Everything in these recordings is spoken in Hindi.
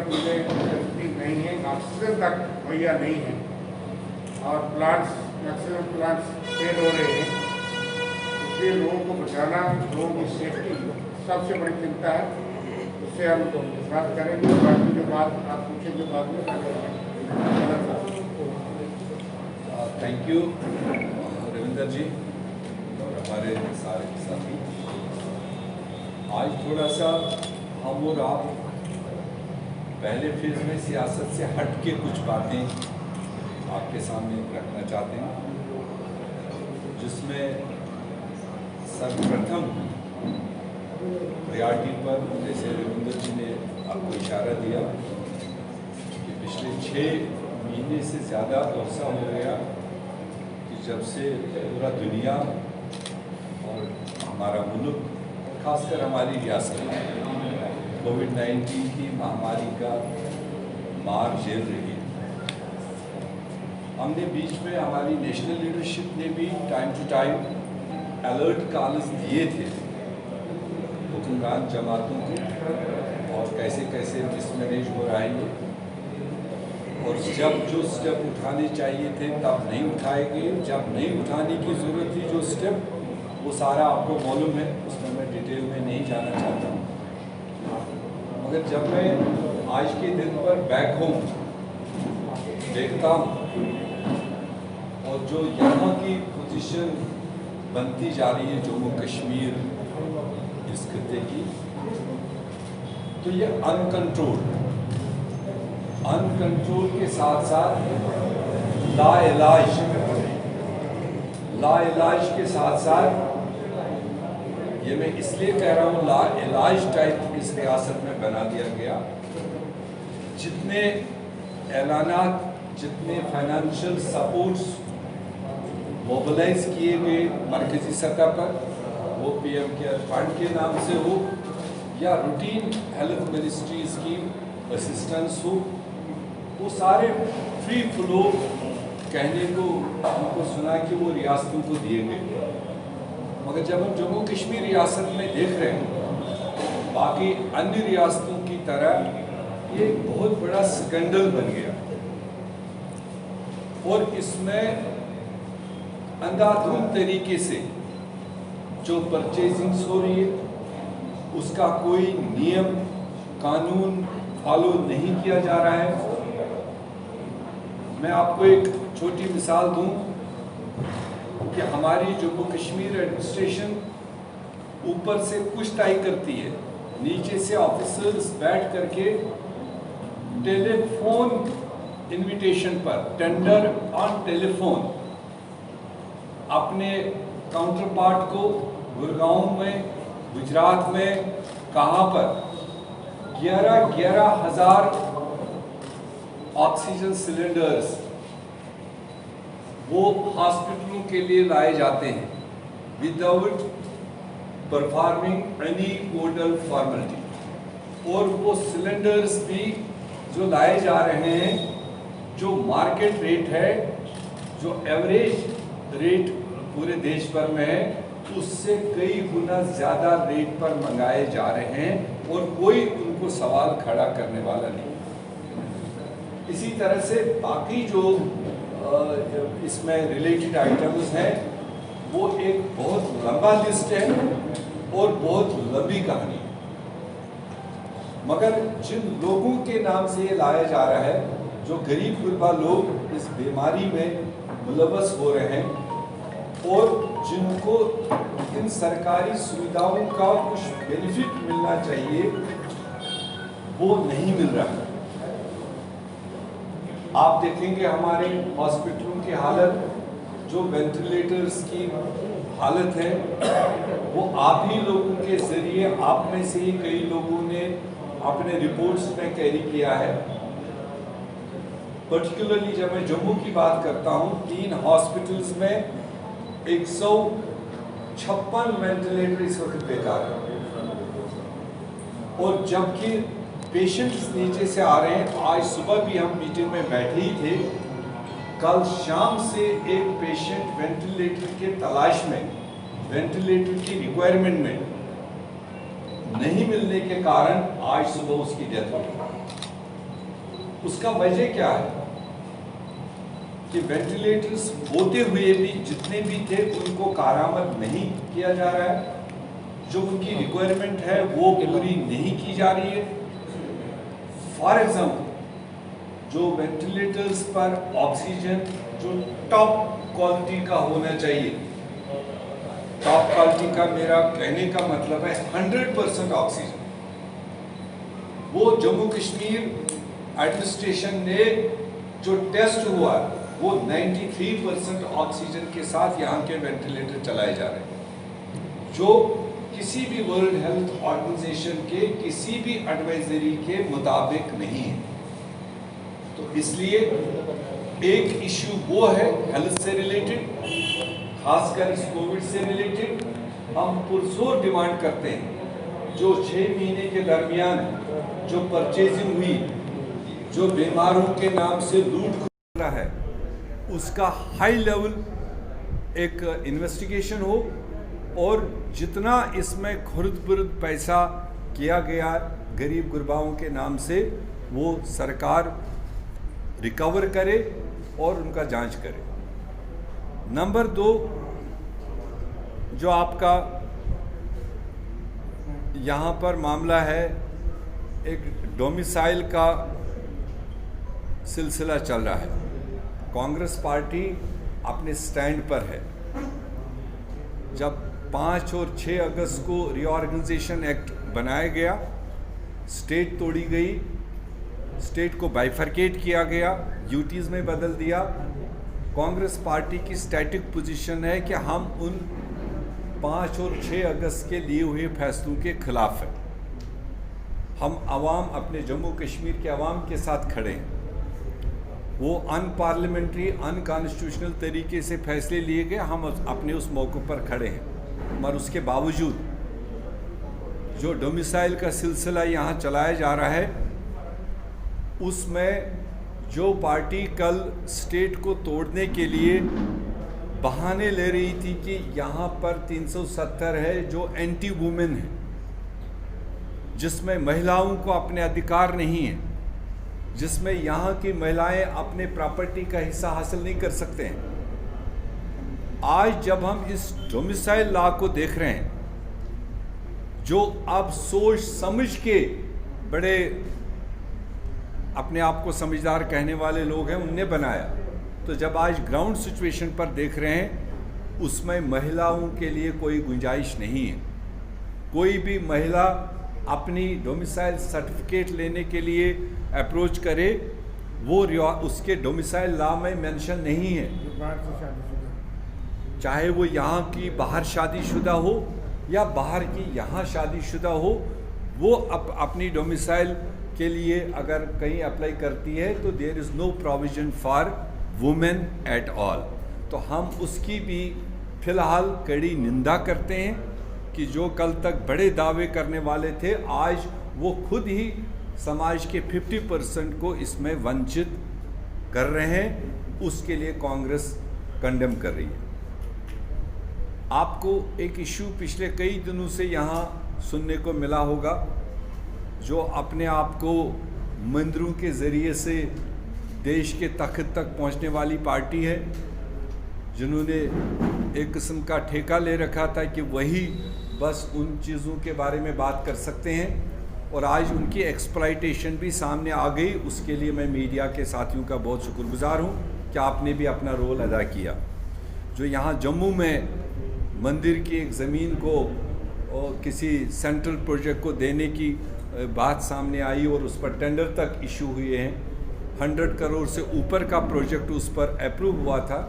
चीज़ें ठीक नहीं हैं, ऑक्सीजन तक मुहैया नहीं है और प्लांट्स मैक्सिमम प्लांट्स फेल हो रहे हैं। इसलिए लोगों को बचाना, लोगों की सेफ्टी सबसे बड़ी चिंता है। उससे हम बात करेंगे, बाकी जो बात आप पूछेंगे बाद में थैंक यू रविंदर जी और हमारे सारे साथी। आज थोड़ा सा हम और आप पहले फेज में सियासत से हट के कुछ बातें आपके सामने रखना चाहते हैं, जिसमें सर्वप्रथम प्रियॉरिटी पर जैसे रविंदर जी ने आपको इशारा दिया कि पिछले 6 महीने से ज़्यादा अरसा हो गया कि जब से पूरा दुनिया और हमारा मुल्क, खासकर हमारी रियासत कोविड-19 की महामारी का मार झेल रही है। हमने बीच में हमारी नेशनल लीडरशिप ने भी time to time alert calls दिए थे हुक्मरान जमातों को और कैसे कैसे मिसमैनेज हो रहा है ये, और जब जो स्टेप उठाने चाहिए थे तब नहीं उठाए गए, जब नहीं उठाने की ज़रूरत थी जो स्टेप, वो सारा आपको मालूम है, उसमें मैं डिटेल में नहीं जाना चाहता हूँ। मगर जब मैं आज के दिन पर बैक होम देखता हूँ और जो यहाँ की पोजीशन बनती जा रही है जम्मू कश्मीर इस खित्ते की, तो ये अनकंट्रोल के साथ साथ लाइलाज के साथ साथ, ये मैं इसलिए कह रहा हूँ लाइलाज टाइप इस रियासत में बना दिया गया। जितने ऐलानात, जितने फाइनेंशियल सपोर्ट्स मोबिलाइज किए गए मरकजी सतह पर, वो PM केयर फंड के नाम से हो या रूटीन हेल्थ मिनिस्ट्रीज की असिस्टेंस हो, वो सारे फ्री फ्लो कहने को हमको सुना कि वो रियासतों को दिए गए। मगर जब हम जम्मू कश्मीर रियासत में देख रहे हैं, बाकी अन्य रियासतों की तरह ये बहुत बड़ा स्कैंडल बन गया और इसमें अंधाधुंध तरीके से जो परचेजिंग्स हो रही है उसका कोई नियम कानून फॉलो नहीं किया जा रहा है। मैं आपको एक छोटी मिसाल दूं कि हमारी जम्मू कश्मीर एडमिनिस्ट्रेशन ऊपर से कुछ तय करती है, नीचे से ऑफिसर्स बैठ करके टेलीफोन इनविटेशन पर, टेंडर ऑन टेलीफोन, अपने काउंटर पार्ट को गुड़गांव में, गुजरात में, कहाँ पर 11,000 ऑक्सीजन सिलेंडर्स वो हॉस्पिटलों के लिए लाए जाते हैं विदाउट परफॉर्मिंग एनी कोडल फॉर्मेलिटी। और वो सिलेंडर्स भी जो लाए जा रहे हैं, जो मार्केट रेट है, जो एवरेज रेट पूरे देश भर में है, उससे कई गुना ज़्यादा रेट पर मंगाए जा रहे हैं और कोई उनको सवाल खड़ा करने वाला नहीं। इसी तरह से बाकी जो इसमें रिलेटेड आइटम्स हैं, वो एक बहुत लंबा लिस्ट है और बहुत लंबी कहानी है। मगर जिन लोगों के नाम से ये लाया जा रहा है, जो गरीब गुरबा लोग इस बीमारी में मुलव्वस हो रहे हैं और जिनको इन सरकारी सुविधाओं का कुछ बेनिफिट मिलना चाहिए, वो नहीं मिल रहा है। आप देखेंगे हमारे हॉस्पिटलों की हालत, जो वेंटिलेटर्स की हालत है, वो आप ही लोगों के जरिए, आप में से ही कई लोगों ने अपने रिपोर्ट्स में कैरी किया है। पर्टिकुलरली जब मैं जम्मू की बात करता हूँ, 3 हॉस्पिटल्स में 156 वेंटिलेटर इस वक्त बेकार है और जबकि पेशेंट्स नीचे से आ रहे हैं। आज सुबह भी हम मीटिंग में बैठे ही थे, कल शाम से एक पेशेंट वेंटिलेटर के तलाश में, वेंटिलेटर की रिक्वायरमेंट में नहीं मिलने के कारण आज सुबह उसकी डेथ हो गई। उसका वजह क्या है कि वेंटिलेटर्स होते हुए भी जितने भी थे उनको कारामद नहीं किया जा रहा है, जो उनकी रिक्वायरमेंट है वो पूरी नहीं की जा रही है। फॉर एग्जाम्पल, जो वेंटिलेटर्स पर ऑक्सीजन जो टॉप क्वालिटी का होना चाहिए, टॉप क्वालिटी का मेरा कहने का मतलब है 100% ऑक्सीजन, वो जम्मू कश्मीर एडमिनिस्ट्रेशन ने जो टेस्ट हुआ वो 93% ऑक्सीजन के साथ यहाँ के वेंटिलेटर चलाए जा रहे हैं, जो किसी भी वर्ल्ड हेल्थ ऑर्गेनाइजेशन के किसी भी एडवाइजरी के मुताबिक नहीं है। तो इसलिए एक इश्यू वो है हेल्थ से रिलेटेड, खासकर इस कोविड से रिलेटेड हम पुरजोर डिमांड करते हैं जो 6 महीने के दरमियान जो परचेजिंग हुई, जो बीमारों के नाम से लूट रहा है, उसका हाई लेवल एक इन्वेस्टिगेशन हो और जितना इसमें खुर्द-बुर्द पैसा किया गया गरीब गुरबाओं के नाम से वो सरकार रिकवर करे और उनका जांच करे। नंबर 2, जो आपका यहाँ पर मामला है, एक डोमिसाइल का सिलसिला चल रहा है। कांग्रेस पार्टी अपने स्टैंड पर है। जब 5 और 6 अगस्त को रीऑर्गेनाइजेशन एक्ट बनाया गया, स्टेट तोड़ी गई, स्टेट को बाइफरकेट किया गया, यूटीज़ में बदल दिया। कांग्रेस पार्टी की स्टैटिक पोजीशन है कि हम उन 5 और 6 अगस्त के लिए हुए फैसलों के खिलाफ हैं। हम आवाम, अपने जम्मू कश्मीर के आवाम के साथ खड़े हैं। वो अनपार्लियामेंट्री, अनकॉन्स्टिट्यूशनल तरीके से फैसले लिए गए, हम अपने उस मौके पर खड़े हैं। मगर उसके बावजूद जो डोमिसाइल का सिलसिला यहाँ चलाया जा रहा है, उसमें जो पार्टी कल स्टेट को तोड़ने के लिए बहाने ले रही थी कि यहाँ पर 370 है जो एंटी वुमेन है, जिसमें महिलाओं को अपने अधिकार नहीं है, जिसमें यहाँ की महिलाएं अपने प्रॉपर्टी का हिस्सा हासिल नहीं कर सकते हैं। आज जब हम इस डोमिसाइल लॉ को देख रहे हैं, जो अब सोच समझ के बड़े अपने आप को समझदार कहने वाले लोग हैं उनने बनाया, तो जब आज ग्राउंड सिचुएशन पर देख रहे हैं, उसमें महिलाओं के लिए कोई गुंजाइश नहीं है। कोई भी महिला अपनी डोमिसाइल सर्टिफिकेट लेने के लिए अप्रोच करे, वो उसके डोमिसाइल लॉ में मेंशन नहीं है, चाहे वो यहाँ की बाहर शादीशुदा हो या बाहर की यहाँ शादीशुदा हो, वो अपनी डोमिसाइल के लिए अगर कहीं अप्लाई करती है तो there is no provision for women at all. तो हम उसकी भी फिलहाल कड़ी निंदा करते हैं कि जो कल तक बड़े दावे करने वाले थे, आज वो खुद ही समाज के 50% को इसमें वंचित कर रहे हैं। उसके लिए कांग्रेस कंडेम कर रही है। आपको एक इशू पिछले कई दिनों से यहाँ सुनने को मिला होगा, जो अपने आप को मंदिरों के ज़रिए से देश के तख्त तक पहुँचने वाली पार्टी है, जिन्होंने एक किस्म का ठेका ले रखा था कि वही बस उन चीज़ों के बारे में बात कर सकते हैं, और आज उनकी एक्सप्लॉइटेशन भी सामने आ गई। उसके लिए मैं मीडिया के साथियों का बहुत शुक्रगुजार हूँ कि आपने भी अपना रोल अदा किया। जो यहाँ जम्मू में मंदिर की एक ज़मीन को और किसी सेंट्रल प्रोजेक्ट को देने की बात सामने आई और उस पर टेंडर तक इशू हुए हैं, 100 करोड़ से ऊपर का प्रोजेक्ट उस पर अप्रूव हुआ था।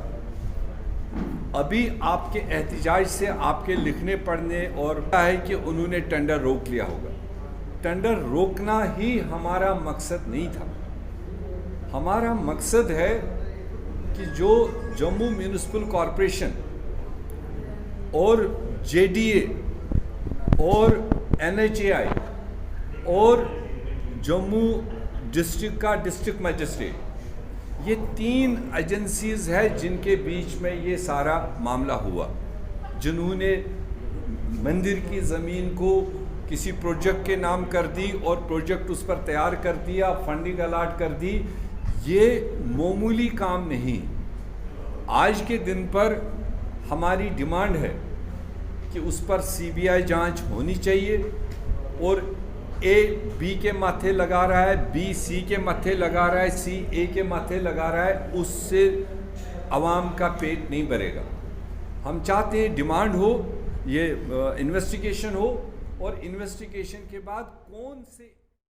अभी आपके एहतिजाज से, आपके लिखने पढ़ने और है कि उन्होंने टेंडर रोक लिया होगा। टेंडर रोकना ही हमारा मकसद नहीं था। हमारा मकसद है कि जो जम्मू म्यूनिसिपल कॉरपोरेशन और JDA और NHAI और जम्मू डिस्ट्रिक्ट का डिस्ट्रिक्ट मजिस्ट्रेट, ये 3 एजेंसीज़ है जिनके बीच में ये सारा मामला हुआ, जिन्होंने मंदिर की ज़मीन को किसी प्रोजेक्ट के नाम कर दी और प्रोजेक्ट उस पर तैयार कर दिया, फंडिंग अलाट कर दी, ये मामूली काम नहीं। आज के दिन पर हमारी डिमांड है कि उस पर सीबीआई जांच होनी चाहिए, और ए बी के माथे लगा रहा है, बी सी के माथे लगा रहा है, सी ए के माथे लगा रहा है, उससे आवाम का पेट नहीं भरेगा। हम चाहते हैं डिमांड हो, ये इन्वेस्टिगेशन हो, और इन्वेस्टिगेशन के बाद कौन से